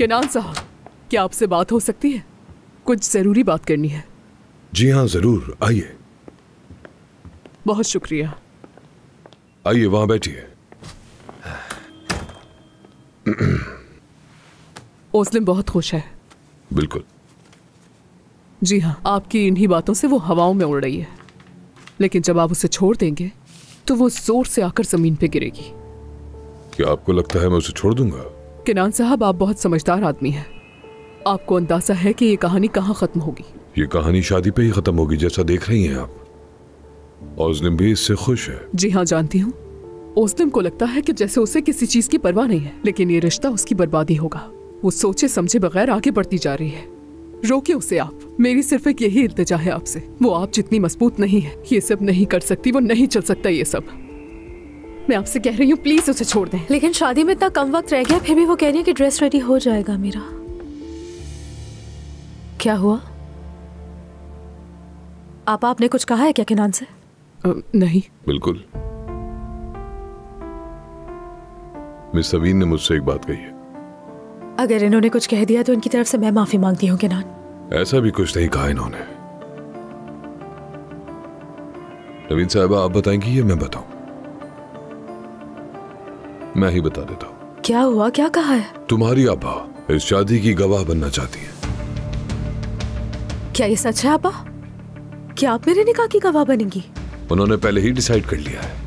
केनान साहब, क्या आपसे बात हो सकती है? कुछ जरूरी बात करनी है। जी हाँ जरूर, आइए। बहुत शुक्रिया। आइए वहां बैठिए। ओस्लिम बहुत खुश है। बिल्कुल। जी हाँ, आपकी इन्हीं बातों से वो हवाओं में उड़ रही है, लेकिन जब आप उसे छोड़ देंगे तो वो जोर से आकर जमीन पे गिरेगी। क्या आपको लगता है मैं उसे छोड़ दूंगा? केनान साहब, आप बहुत समझदार आदमी हैं। आपको अंदाजा है कि ये कहानी कहाँ खत्म होगी। ये कहानी शादी पे ही खत्म होगी, जैसा देख रही हैं आप। ओस्लिम भी इससे खुश है। जी हाँ, जानती हूँ। ओस्लिम को लगता है कि जैसे उसे किसी चीज की परवाह नहीं है, लेकिन ये रिश्ता उसकी बर्बादी होगा। वो सोचे समझे बगैर आगे बढ़ती जा रही है। रोकिए उसे आप। मेरी सिर्फ एक यही इल्तिजा है आपसे। वो आप जितनी मजबूत नहीं है, ये सब नहीं कर सकती, वो नहीं चल सकता ये सब। मैं आपसे कह रही हूँ, प्लीज उसे छोड़ दें। लेकिन शादी में इतना कम वक्त रह गया, फिर भी वो कह रही है कि ड्रेस रेडी हो जाएगा मेरा। क्या हुआ? आपने कुछ कहा है क्या केनान से? नहीं। बिल्कुल। मिस सवीन ने मुझसे एक बात कही है। अगर इन्होंने कुछ कह दिया तो इनकी तरफ से मैं माफी मांगती हूँ केनान। ऐसा भी कुछ नहीं कहा इन्होंने। नवीन साहबा, आप बताएंगी या मैं बताऊं? मैं ही बता देता हूँ। क्या हुआ? क्या कहा है? तुम्हारी आबा इस शादी की गवाह बनना चाहती है। क्या ये सच है आबा? क्या आप मेरे निकाह की गवाह बनेंगी? उन्होंने पहले ही डिसाइड कर लिया है।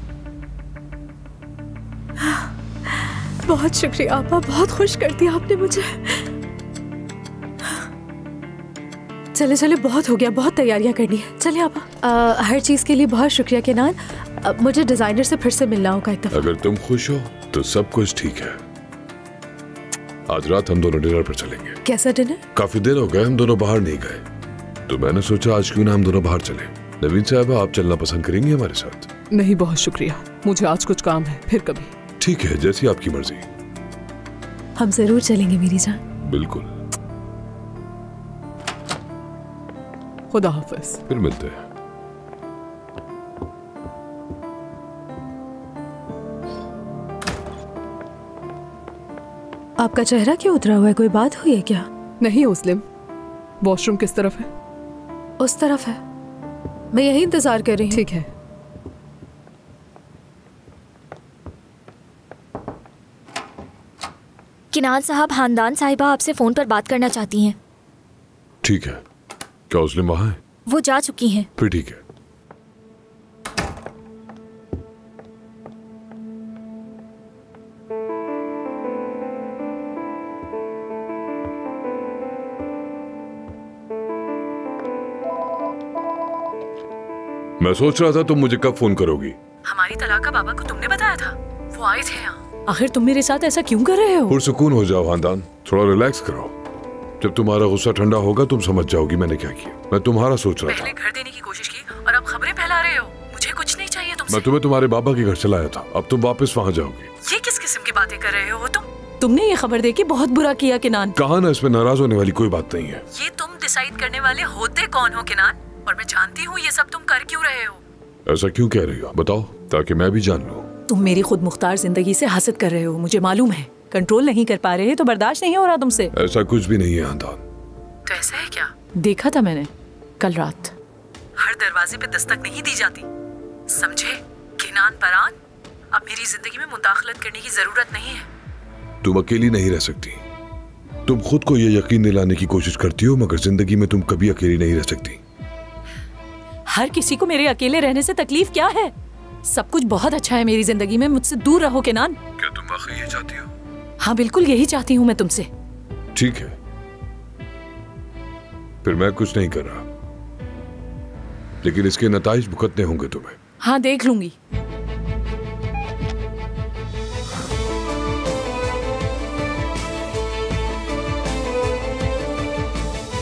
बहुत शुक्रिया आपा, बहुत खुश कर दिया आपने मुझे। चले चले, बहुत हो गया, बहुत तैयारियां करनी है। चलिए आपा। हर चीज के लिए बहुत शुक्रिया केनान। मुझे डिजाइनर से फिर से मिलना होगा एक दफा। अगर तुम खुश हो तो सब कुछ ठीक है। आज रात हम दोनों डिनर पर चलेंगे। कैसा डिनर? काफी देर हो गए हम दोनों बाहर नहीं गए, तो मैंने सोचा आज क्यों ना हम दोनों बाहर चले। नवीन साहबा, आप चलना पसंद करेंगे हमारे साथ? नहीं, बहुत शुक्रिया, मुझे आज कुछ काम है, फिर कभी। ठीक है, जैसी आपकी मर्जी। हम जरूर चलेंगे मेरी जान। बिल्कुल। खुदा हाफिज। फिर मिलते हैं। आपका चेहरा क्यों उतरा हुआ है? कोई बात हुई है क्या? नहीं ओस्लिम, वॉशरूम किस तरफ है? उस तरफ है, मैं यही इंतजार कर रही हूँ। ठीक है। केनान साहब, हानदान साहिबा आपसे फोन पर बात करना चाहती हैं। ठीक है। क्या ओस्लिम वहां है? वो जा चुकी हैं। फिर ठीक है। मैं सोच रहा था तुम मुझे कब फोन करोगी। हमारी तलाक का बाबा को तुमने बताया था, वो आए थे यहाँ। आखिर तुम मेरे साथ ऐसा क्यों कर रहे हो? पुरसुकून हो जाओ हानदान, थोड़ा रिलैक्स करो। जब तुम्हारा गुस्सा ठंडा होगा तुम समझ जाओगी मैंने क्या किया। मैं तुम्हारा सोच रहा था। पहले घर देने की कोशिश की और अब खबरें फैला रहे हो। मुझे कुछ नहीं चाहिए तुमसे। मैं तुम्हें तुम्हारे बाबा के घर चलाया था, अब तुम वापस वहाँ जाओगी। ये किस किस्म की बातें कर रहे हो तुमने ये खबर देके बहुत बुरा किया केनान। कहा ना, इसमें नाराज होने वाली कोई बात नहीं है। ये तुम डिसाइड करने वाले होते कौन हो केनान? और मैं जानती हूँ ये सब तुम कर क्यों रहे हो। ऐसा क्यों कह रही हो, बताओ ताकि मैं भी जान लूं। तुम मेरी खुद मुख्तार जिंदगी से हसद कर रहे हो, मुझे मालूम है। कंट्रोल नहीं कर पा रहे तो बर्दाश्त नहीं हो रहा तुमसे। ऐसा कुछ भी नहीं है हानदान। तो ऐसा है क्या? देखा था मैंने कल रात। हर दरवाजे पे दस्तक नहीं दी जाती, समझे केनान परान? अब मेरी जिंदगी में मुदाखलत करने की जरूरत नहीं है। तुम अकेली नहीं रह सकती। तुम खुद को ये यकीन दिलाने की कोशिश करती हो, मगर जिंदगी में तुम कभी अकेली नहीं रह सकती। हर किसी को मेरे अकेले रहने से तकलीफ क्या है? सब कुछ बहुत अच्छा है मेरी जिंदगी में, मुझसे दूर रहो केनान। क्या तुम वाकई ये चाहती हो? हाँ बिल्कुल, यही चाहती हूँ मैं तुमसे। ठीक है, फिर मैं कुछ नहीं कर रहा, लेकिन इसके नताइज भुगतने होंगे तुम्हें। हाँ देख लूंगी।